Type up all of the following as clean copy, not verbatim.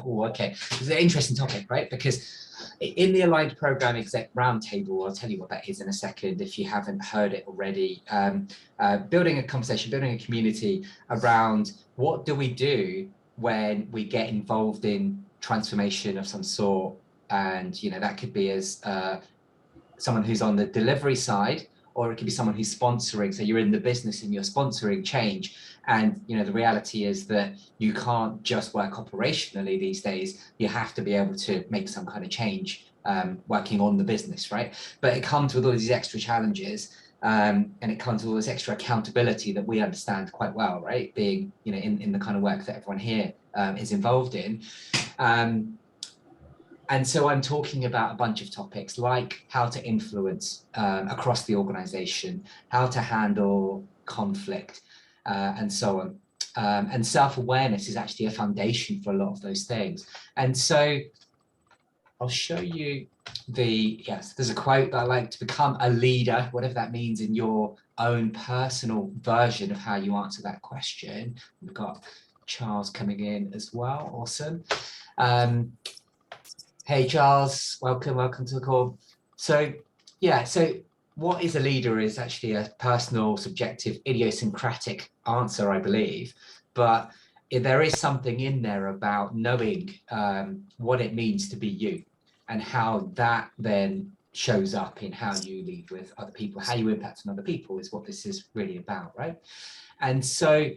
oh, okay, it's an interesting topic, right? Because in the Aligned Program Exec Roundtable, I'll tell you what that is in a second if you haven't heard it already, building a conversation, building a community around what do we do when we get involved in transformation of some sort. And, you know, that could be as someone who's on the delivery side, or it could be someone who's sponsoring. So you're in the business and you're sponsoring change. And, you know, the reality is that you can't just work operationally these days. You have to be able to make some kind of change working on the business, right? But it comes with all these extra challenges, and it comes with all this extra accountability that we understand quite well, right? Being, you know, in the kind of work that everyone here is involved in. And so I'm talking about a bunch of topics like how to influence across the organization, how to handle conflict, and so on. And self-awareness is actually a foundation for a lot of those things. And so I'll show you yes, there's a quote that I like: to become a leader, whatever that means in your own personal version of how you answer that question. We've got Charles coming in as well, awesome. Hey, Charles, welcome to the call. So, yeah, so what is a leader is actually a personal, subjective, idiosyncratic answer, I believe. But there is something in there about knowing what it means to be you and how that then shows up in how you lead with other people, how you impact on other people is what this is really about, right? And so,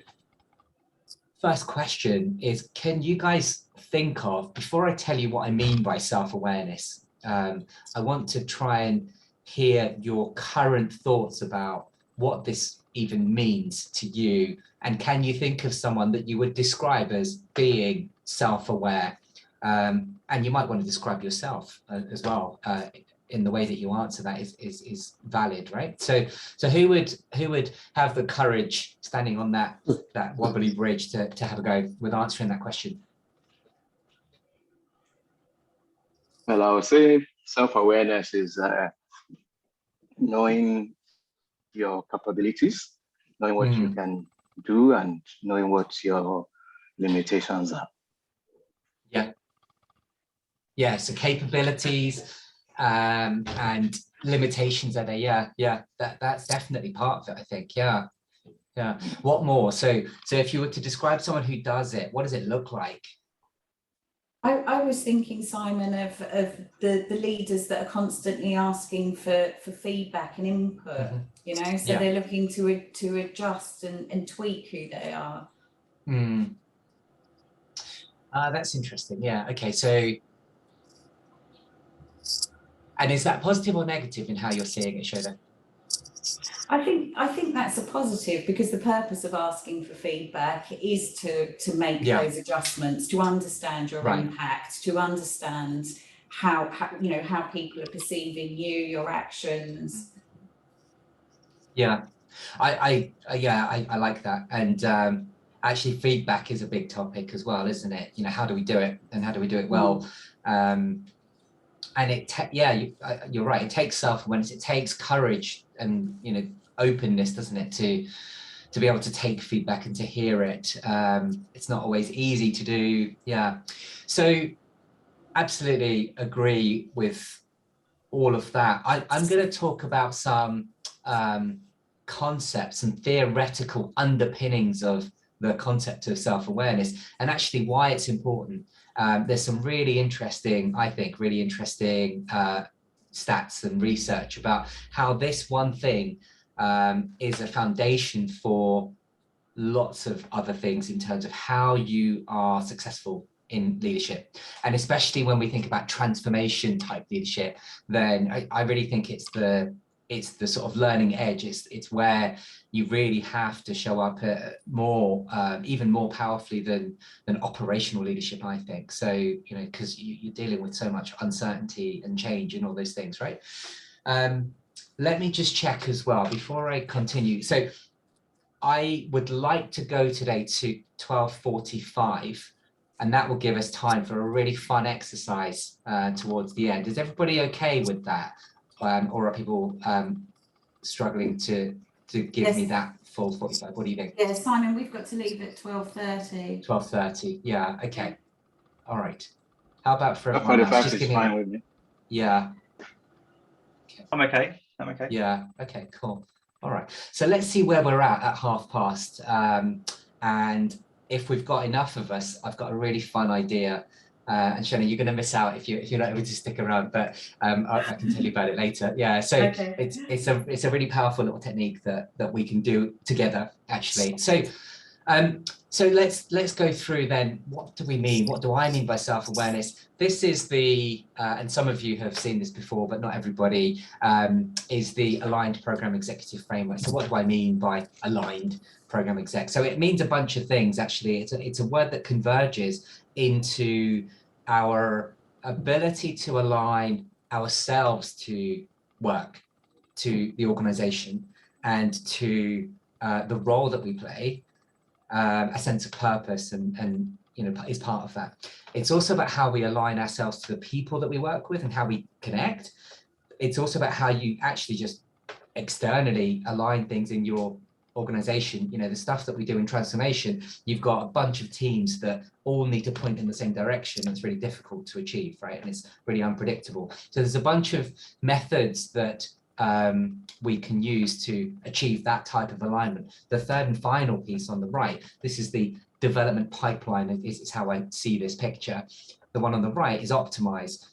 first question is, can you guys think of, before I tell you what I mean by self-awareness, I want to try and hear your current thoughts about what this even means to you, and can you think of someone that you would describe as being self-aware, and you might want to describe yourself as well in the way that you answer that is valid, right? So who would have the courage, standing on that wobbly bridge, to have a go with answering that question? Well, I would say self-awareness is knowing your capabilities, knowing what you can do, and knowing what your limitations are. Yeah, so capabilities and limitations are there. Yeah, that's definitely part of it, I think. Yeah. What more? So if you were to describe someone who does it, what does it look like? I was thinking, Simon, of the leaders that are constantly asking for feedback and input, you know, so they're looking to adjust and tweak who they are. That's interesting. Yeah. Okay. So, and is that positive or negative in how you're seeing it, Shoda? I think that's a positive, because the purpose of asking for feedback is to make those adjustments, to understand your impact, to understand how people are perceiving you, your actions. Yeah, I like that. And actually, feedback is a big topic as well, isn't it? You know, how do we do it, and how do we do it well? And you're right. It takes self-awareness. It takes courage and, you know, openness, doesn't it, to be able to take feedback and to hear it. It's not always easy to do. Yeah. So absolutely agree with all of that. I'm going to talk about some concepts and theoretical underpinnings of the concept of self-awareness, and actually why it's important. There's some really interesting, I think, stats and research about how this one thing is a foundation for lots of other things in terms of how you are successful in leadership. And especially when we think about transformation type leadership, then I really think it's the sort of learning edge. It's where you really have to show up even more powerfully than operational leadership, I think. So, you know, because you're dealing with so much uncertainty and change and all those things, right? Let me just check as well before I continue. So I would like to go today to 12:45, and that will give us time for a really fun exercise towards the end. Is everybody okay with that? Or are people struggling to give me that full 45? What do you think? Yeah, Simon, we've got to leave at 12:30. 12:30, yeah, okay. All right. How about for everyone 45 else? is fine with me. Yeah. Okay. I'm okay. I'm okay. Yeah. Okay, cool. All right. So let's see where we're at 1:30. And if we've got enough of us, I've got a really fun idea. And Shona, you're going to miss out if you're not able to stick around, but I can tell you about it later. Yeah. So Okay. it's a really powerful little technique that we can do together, actually. So let's go through then. What do we mean? What do I mean by self-awareness? This is the, and some of you have seen this before, but not everybody, is the aligned program executive framework. So what do I mean by aligned program exec? So it means a bunch of things, actually. It's a word that converges into our ability to align ourselves to work, to the organization, and to the role that we play. A sense of purpose and is part of that. It's also about how we align ourselves to the people that we work with and how we connect. It's also about how you actually just externally align things in your organization. The stuff that we do in transformation, you've got a bunch of teams that all need to point in the same direction. It's really difficult to achieve, right? And it's really unpredictable. So there's a bunch of methods that we can use to achieve that type of alignment. The third and final piece on the right, this is the development pipeline. Is how I see this picture. The one on the right is optimize.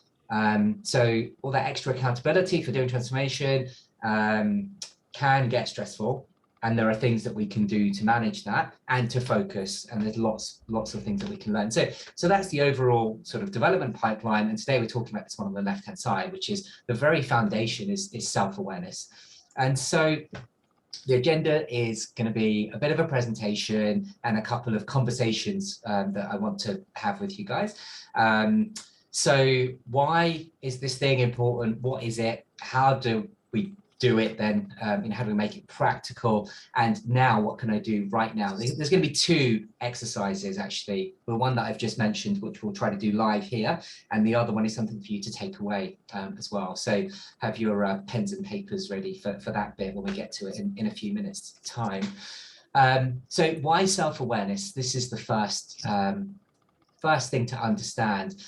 So all that extra accountability for doing transformation can get stressful, and there are things that we can do to manage that and to focus, and there's lots of things that we can learn. So that's the overall sort of development pipeline, and today we're talking about this one on the left hand side, which is the very foundation is self-awareness. And so the agenda is going to be a bit of a presentation and a couple of conversations that I want to have with you guys. So why is this thing important? What is it? How do we do it then? How do we make it practical? And now what can I do right now? There's going to be two exercises, actually. The one that I've just mentioned, which we'll try to do live here, and the other one is something for you to take away as well. So have your pens and papers ready for that bit when we get to it in a few minutes time. So why self-awareness? This is the first thing to understand.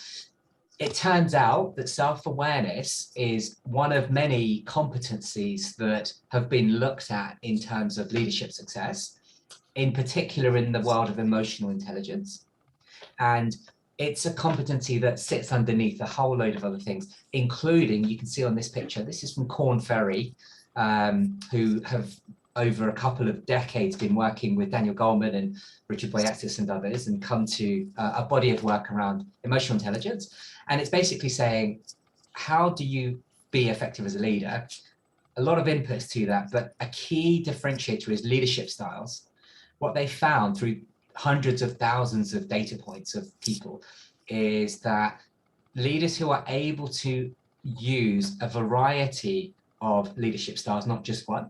It turns out that self-awareness is one of many competencies that have been looked at in terms of leadership success, in particular in the world of emotional intelligence. And it's a competency that sits underneath a whole load of other things, including, you can see on this picture, this is from Korn Ferry, who have over a couple of decades been working with Daniel Goleman and Richard Boyatzis and others, and come to a body of work around emotional intelligence. And it's basically saying, how do you be effective as a leader? A lot of inputs to that, but a key differentiator is leadership styles. What they found through hundreds of thousands of data points of people is that leaders who are able to use a variety of leadership styles, not just one,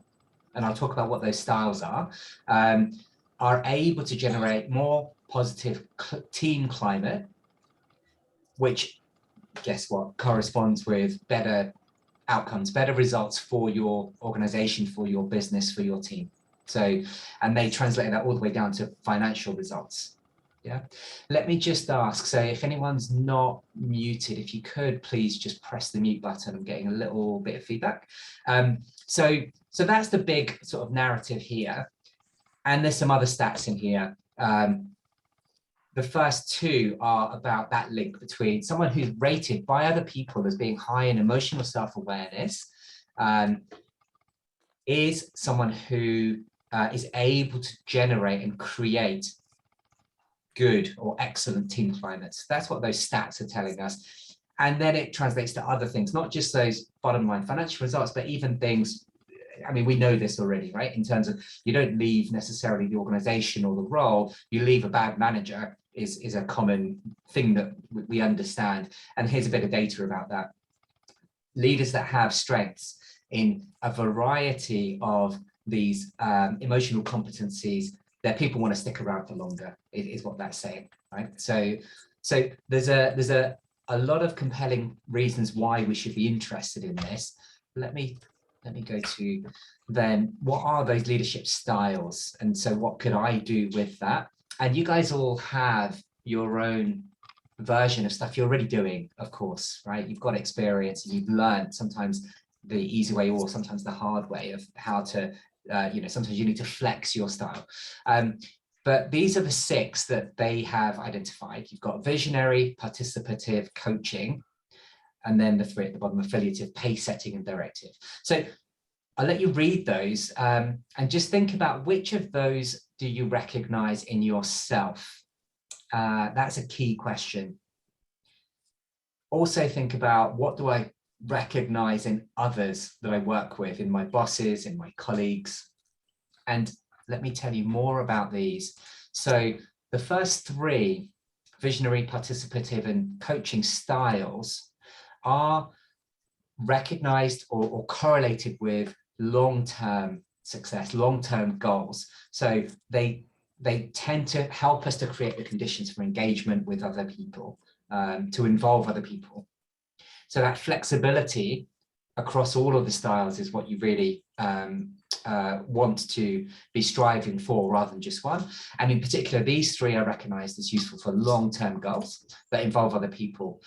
and I'll talk about what those styles are able to generate more positive team climate, which, guess what, corresponds with better outcomes, better results for your organization, for your business, for your team. So, and they translate that all the way down to financial results. Yeah. Let me just ask, so if anyone's not muted, if you could please just press the mute button. I'm getting a little bit of feedback. So that's the big sort of narrative here. And there's some other stats in here. The first two are about that link between someone who's rated by other people as being high in emotional self-awareness, is someone who is able to generate and create good or excellent team climates. That's what those stats are telling us. And then it translates to other things, not just those bottom line financial results, but even things, I mean, we know this already, right? In terms of, you don't leave necessarily the organization or the role, you leave a bad manager is a common thing that we understand. And here's a bit of data about that. Leaders that have strengths in a variety of these emotional competencies, that people want to stick around for longer, is what that's saying, right? So there's a lot of compelling reasons why we should be interested in this. Let me go to then, what are those leadership styles? And so what could I do with that? And you guys all have your own version of stuff you're already doing, of course, right? You've got experience and you've learned sometimes the easy way or sometimes the hard way of how to, sometimes you need to flex your style. But these are the 6 that they have identified. You've got visionary, participative, coaching, and then the 3 at the bottom, affiliative, pace setting, and directive. So I'll let you read those and just think about which of those do you recognize in yourself? That's a key question. Also think about, what do I recognize in others that I work with, in my bosses, in my colleagues? And let me tell you more about these. So the first 3, visionary, participative, and coaching styles, are recognized or correlated with long-term success, long-term goals. So they tend to help us to create the conditions for engagement with other people, to involve other people. So that flexibility across all of the styles is what you really want to be striving for, rather than just one. And in particular, these 3 are recognized as useful for long-term goals that involve other people.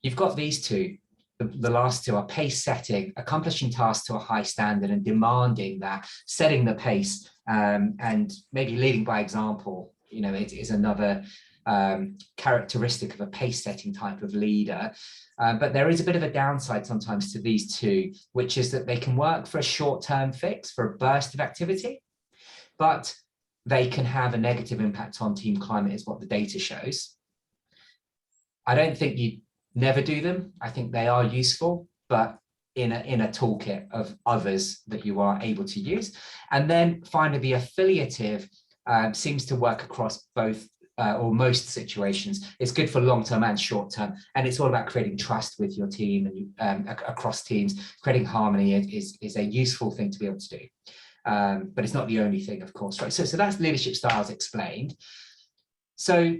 You've got these 2. The last 2 are pace setting, accomplishing tasks to a high standard and demanding that, setting the pace, and maybe leading by example. It is another characteristic of a pace setting type of leader. But there is a bit of a downside sometimes to these 2, which is that they can work for a short-term fix, for a burst of activity, but they can have a negative impact on team climate, is what the data shows. I don't think you never do them. I think they are useful, but in a toolkit of others that you are able to use. And then finally, the affiliative seems to work across both or most situations. It's good for long-term and short-term, and it's all about creating trust with your team and across teams. Creating harmony is a useful thing to be able to do, but it's not the only thing, of course, right? So that's leadership styles explained. So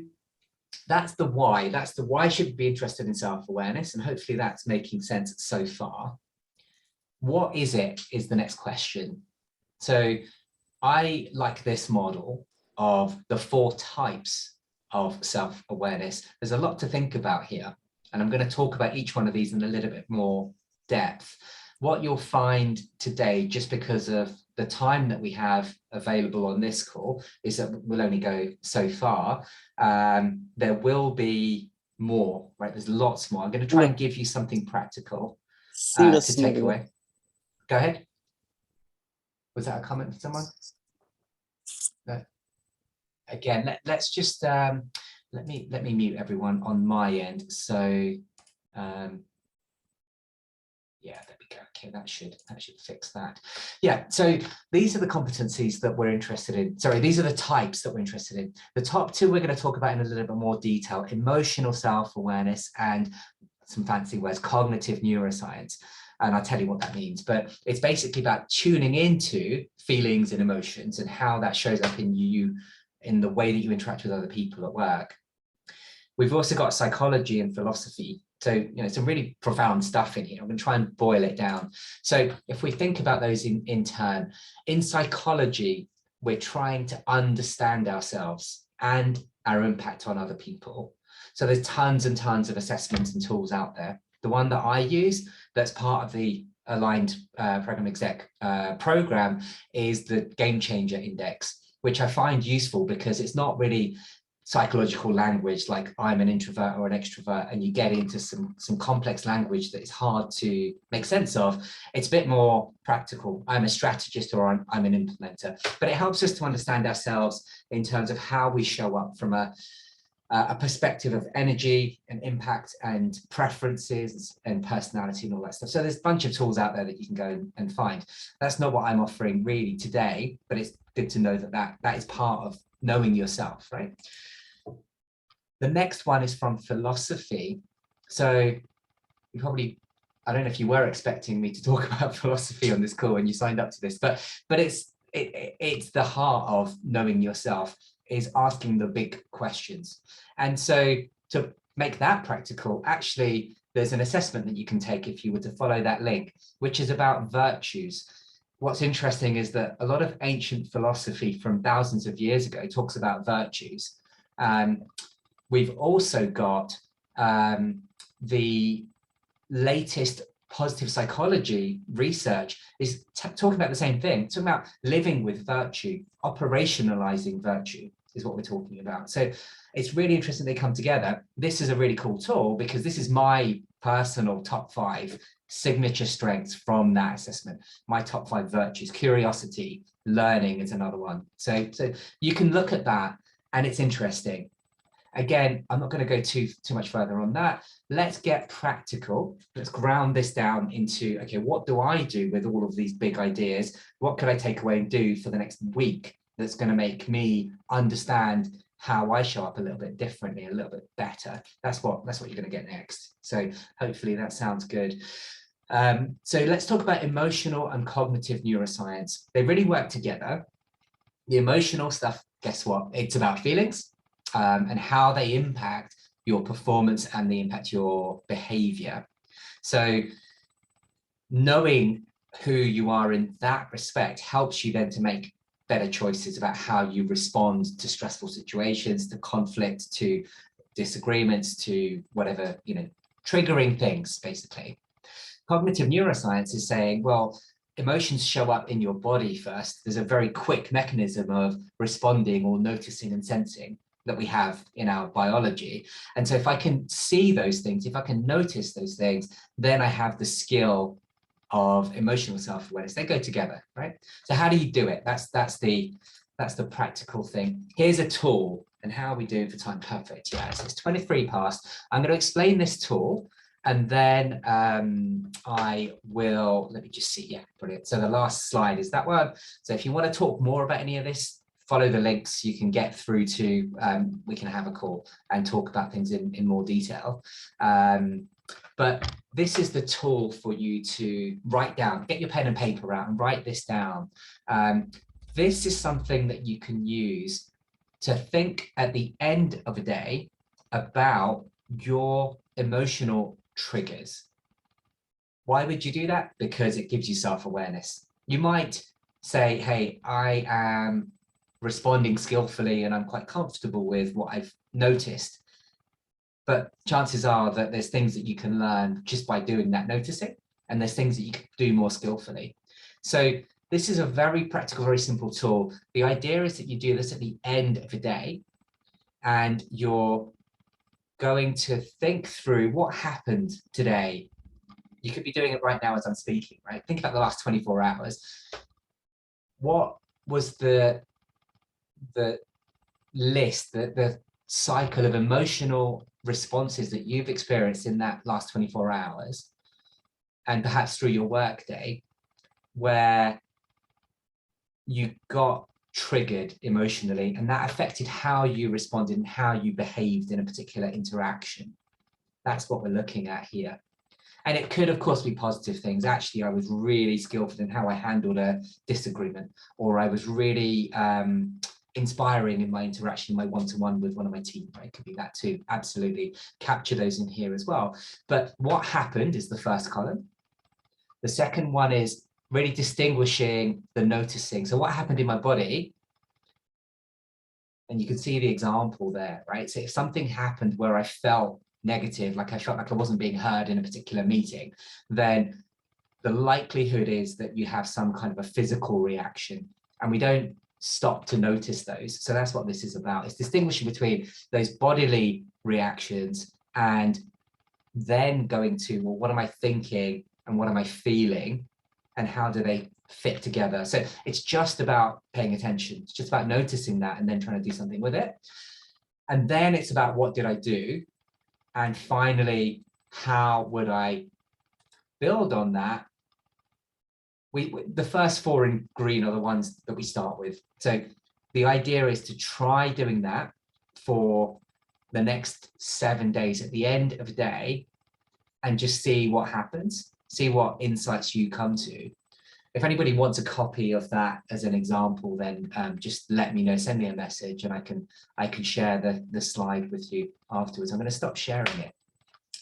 that's the why. That's the why should we be interested in self-awareness, and hopefully that's making sense so far. What is it is the next question. So I like this model of the 4 types of self-awareness. There's a lot to think about here, and I'm going to talk about each one of these in a little bit more depth. What you'll find today, just because of the time that we have available on this call, is that we'll only go so far. There will be more, right? There's lots more. I'm going to try and give you something practical to take away. Go ahead. Was that a comment from someone? No. Again, let's just let me mute everyone on my end. So yeah, there we go. Okay, that should fix that. Yeah, so these are the competencies that we're interested in. Sorry, these are the types that we're interested in. The top 2 we're going to talk about in a little bit more detail: emotional self-awareness and some fancy words, cognitive neuroscience. And I'll tell you what that means, but it's basically about tuning into feelings and emotions and how that shows up in you, in the way that you interact with other people at work. We've also got psychology and philosophy. So, some really profound stuff in here. I'm going to try and boil it down. So if we think about those in turn, in psychology, we're trying to understand ourselves and our impact on other people. So there's tons and tons of assessments and tools out there. The one that I use that's part of the aligned program exec program is the Game Changer Index, which I find useful because it's not really psychological language like I'm an introvert or an extrovert, and you get into some complex language that is hard to make sense of. It's a bit more practical. I'm a strategist or I'm an implementer, but it helps us to understand ourselves in terms of how we show up from a perspective of energy and impact and preferences and personality and all that stuff. So there's a bunch of tools out there that you can go and find. That's not what I'm offering really today, but it's good to know that is part of knowing yourself, right? The next one is from philosophy. So you probably, I don't know if you were expecting me to talk about philosophy on this call when you signed up to this, but it's the heart of knowing yourself, is asking the big questions. And so to make that practical, actually, there's an assessment that you can take if you were to follow that link, which is about virtues. What's interesting is that a lot of ancient philosophy from thousands of years ago talks about virtues. We've also got the latest positive psychology research is talking about the same thing, talking about living with virtue, operationalizing virtue is what we're talking about. So it's really interesting they come together. This is a really cool tool because this is my personal top 5 signature strengths from that assessment. My top 5 virtues: curiosity, learning is another one. So you can look at that and it's interesting. Again, I'm not going to go too much further on that. Let's get practical. Let's ground this down into, okay, what do I do with all of these big ideas? What could I take away and do for the next week that's going to make me understand how I show up a little bit differently, a little bit better? That's what you're going to get next. So hopefully that sounds good. So let's talk about emotional and cognitive neuroscience. They really work together. The emotional stuff, guess what? It's about feelings. And how they impact your performance and they impact your behavior. So knowing who you are in that respect helps you then to make better choices about how you respond to stressful situations, to conflict, to disagreements, to whatever, triggering things, basically. Cognitive neuroscience is saying, well, emotions show up in your body first. There's a very quick mechanism of responding or noticing and sensing that we have in our biology. And so if I can see those things, if I can notice those things, then I have the skill of emotional self-awareness. They go together, right? So how do you do it? That's the practical thing. Here's a tool. And how are we doing for time? Perfect. Yeah, so it's 23 past. I'm going to explain this tool and then I will, let me just see. Yeah, brilliant. So the last slide is that one. So if you want to talk more about any of this, follow the links. You can get through to, we can have a call and talk about things in more detail. But this is the tool for you to write down, get your pen and paper out and write this down. This is something that you can use to think at the end of a day about your emotional triggers. Why would you do that? Because it gives you self-awareness. You might say, hey, I am responding skillfully and I'm quite comfortable with what I've noticed. But chances are that there's things that you can learn just by doing that noticing, and there's things that you can do more skillfully. So this is a very practical, very simple tool. The idea is that you do this at the end of a day and you're going to think through what happened today. You could be doing it right now as I'm speaking, right? Think about the last 24 hours. What was the list, the cycle of emotional responses that you've experienced in that last 24 hours, and perhaps through your workday, where you got triggered emotionally and that affected how you responded and how you behaved in a particular interaction? That's what we're looking at here. And it could, of course, be positive things. Actually, I was really skillful in how I handled a disagreement, or I was really inspiring in my interaction, my one-to-one with one of my team, right? It could be that too. Absolutely capture those in here as well. But what happened is the first column. The second one is really distinguishing the noticing. So what happened in my body? And you can see the example there, right? So if something happened where I felt negative, like I felt like I wasn't being heard in a particular meeting, then the likelihood is that you have some kind of a physical reaction, and we don't stop to notice those. So that's what this is about. It's distinguishing between those bodily reactions and then going to, well, what am I thinking and what am I feeling and how do they fit together? So it's just about paying attention. It's just about noticing that and then trying to do something with it. And then it's about what did I do? And finally, how would I build on that? The first 4 in green are the ones that we start with. So the idea is to try doing that for the next 7 days at the end of a day and just see what happens, see what insights you come to. If anybody wants a copy of that as an example, then just let me know, send me a message and I can share the slide with you afterwards. I'm going to stop sharing it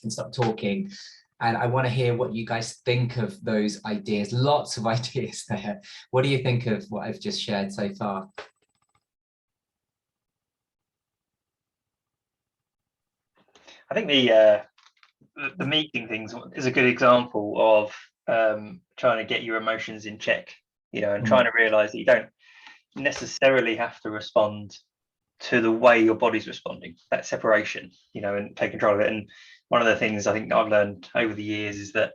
and stop talking. And I want to hear what you guys think of those ideas. Lots of ideas there. What do you think of what I've just shared so far? I think the meeting things is a good example of trying to get your emotions in check, you know, and trying to realize that you don't necessarily have to respond to the way your body's responding, that separation, you know, and take control of it. And one of the things I think I've learned over the years is that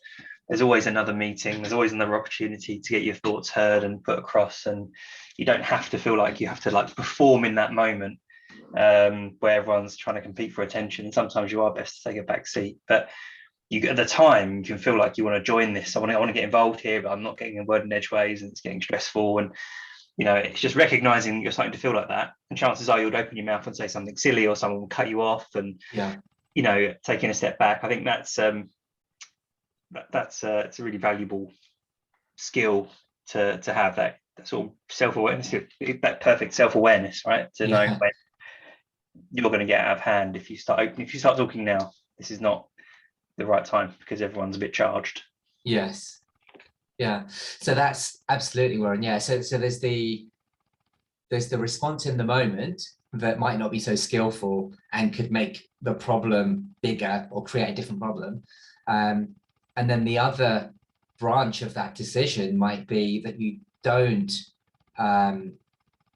there's always another meeting, there's always another opportunity to get your thoughts heard and put across, and you don't have to feel like you have to like perform in that moment where everyone's trying to compete for attention. And sometimes you are best to take a back seat, but you at the time you can feel like you want to join this. I want to get involved here, but I'm not getting a word in edgeways, and it's getting stressful. And you know, it's just recognizing you're starting to feel like that, and chances are you'll open your mouth and say something silly, or someone will cut you off. And you know, taking a step back, I think that's it's a really valuable skill to have, that sort of self-awareness, that perfect self-awareness, right? To know when you're going to get out of hand if you start talking now. This is not the right time because everyone's a bit charged. Yes. Yeah. So that's absolutely Warren. Yeah. So there's the response in the moment that might not be so skillful and could make the problem bigger or create a different problem. And then the other branch of that decision might be that you don't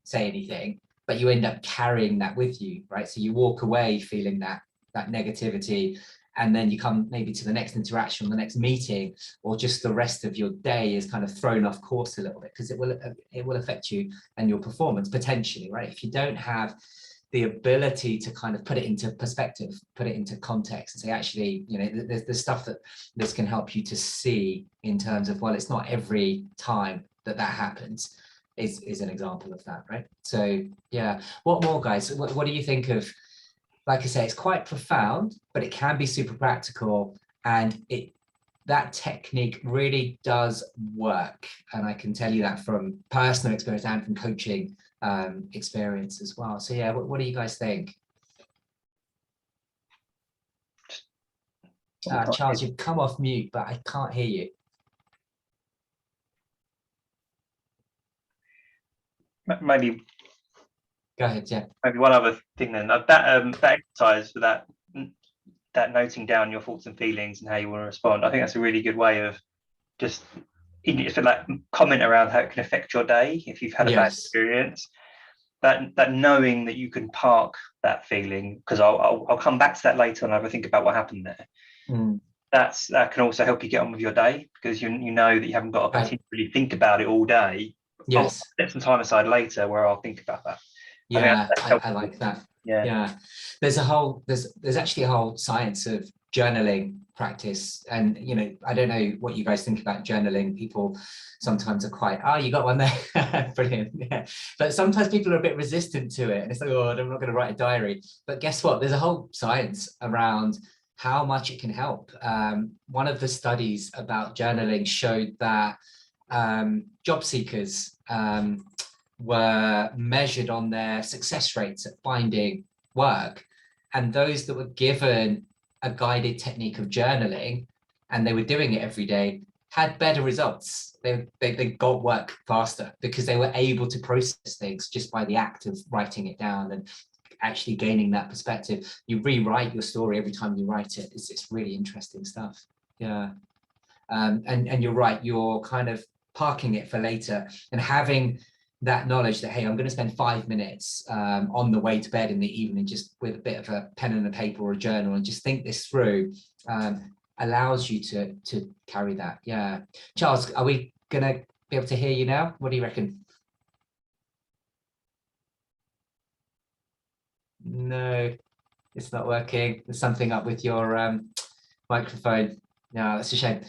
say anything, but you end up carrying that with you, right? So you walk away feeling that negativity, and then you come maybe to the next interaction, or the next meeting, or just the rest of your day is kind of thrown off course a little bit, because it will affect you and your performance potentially, right? If you don't have the ability to kind of put it into perspective, put it into context, and say, actually, you know, there's stuff that this can help you to see in terms of, well, it's not every time that happens, is an example of that, right? So yeah, what more, guys? What do you think of? Like I say, it's quite profound, but it can be super practical, and that technique really does work. And I can tell you that from personal experience and from coaching experience as well. So yeah, what do you guys think? Charles, you've come off mute, but I can't hear you. Maybe go ahead, yeah. Maybe one other thing then, that exercise for that noting down your thoughts and feelings and how you want to respond, I think that's a really good way of just like comment around how it can affect your day if you've had a bad experience. That knowing that you can park that feeling, because I'll come back to that later and have a think about what happened there. That can also help you get on with your day, because you know that you haven't got to continually think about it all day. Yes. I'll set some time aside later where I'll think about that. Yeah, I like that. Yeah. There's actually a whole science of journaling practice, and you know, I don't know what you guys think about journaling. People sometimes are quite, you got one there. Brilliant. Yeah. But sometimes people are a bit resistant to it, and it's like, oh, I'm not going to write a diary. But guess what? There's a whole science around how much it can help. One of the studies about journaling showed that job seekers were measured on their success rates at finding work, and those that were given a guided technique of journaling and they were doing it every day had better results. They got work faster because they were able to process things just by the act of writing it down and actually gaining that perspective. You rewrite your story every time you write it. It's really interesting stuff. Yeah. And you're right, you're kind of parking it for later and having that knowledge that, hey, I'm going to spend 5 minutes on the way to bed in the evening, just with a bit of a pen and a paper or a journal, and just think this through, allows you to carry that. Yeah. Charles, are we going to be able to hear you now? What do you reckon? No, it's not working. There's something up with your microphone. No, that's a shame.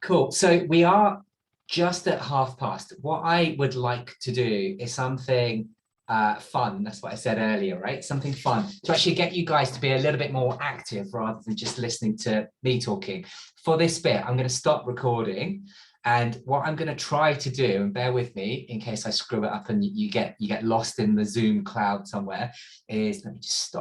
Cool. So we are just at past. What I would like to do is something fun. That's what I said earlier, right? Something fun to actually get you guys to be a little bit more active rather than just listening to me talking. For this bit, I'm going to stop recording, and what I'm going to try to do, and bear with me in case I screw it up and you get lost in the Zoom cloud somewhere, is let me just stop.